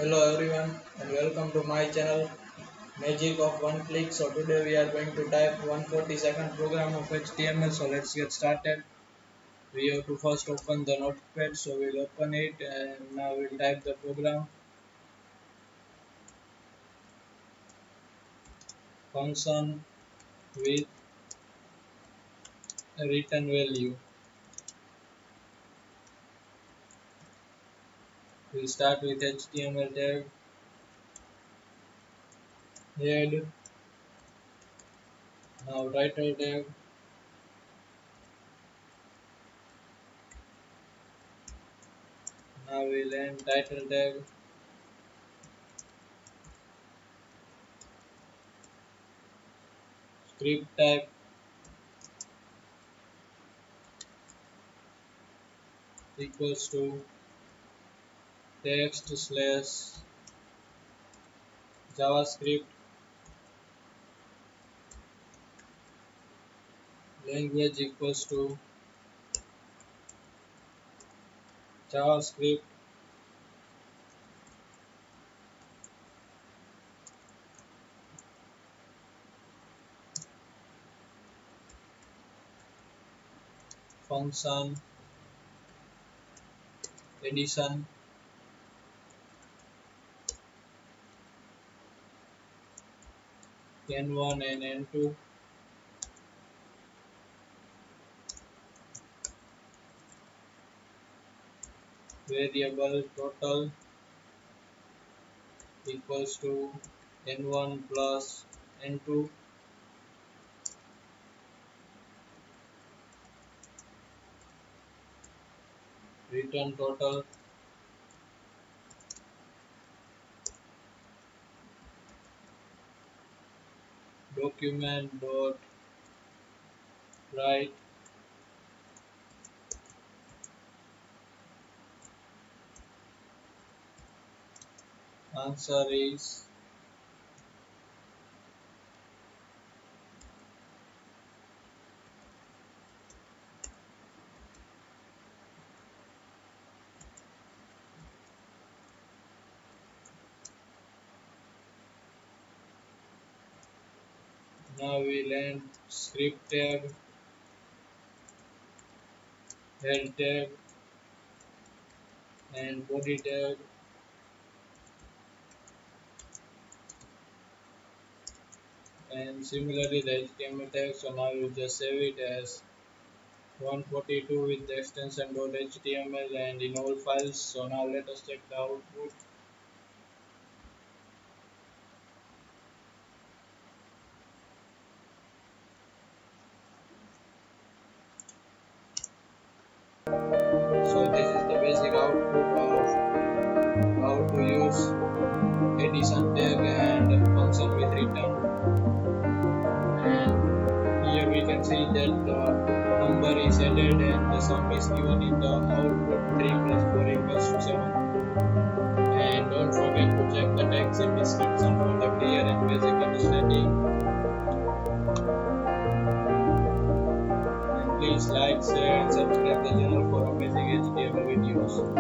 Hello everyone and welcome to my channel Magic of One Click. So today we are going to type 140-second program of HTML. So let's get started. We have to first open the notepad. So we'll open it and now we'll type the program. Function with a return value. We'll start with HTML tag, head, now title tag, now we'll end title tag, script type equals to text slash JavaScript, language equals to JavaScript, function addition, n1 and n2, variable total equals to n1 plus n2, return total document dot write answer is now we'll end script tag, head tag and body tag, and similarly the HTML tag. So now you just save it as 142 with the extension .html and in all files. So now let us check the output. So this is the basic output of how to use addition tag and function with return. And here we can see that the number is added and the sum is given in the output 3 plus 4 equals to 7. And don't forget to check the text in description for the clear and basic understanding. And please like, share and subscribe the channel for amazing HTML videos.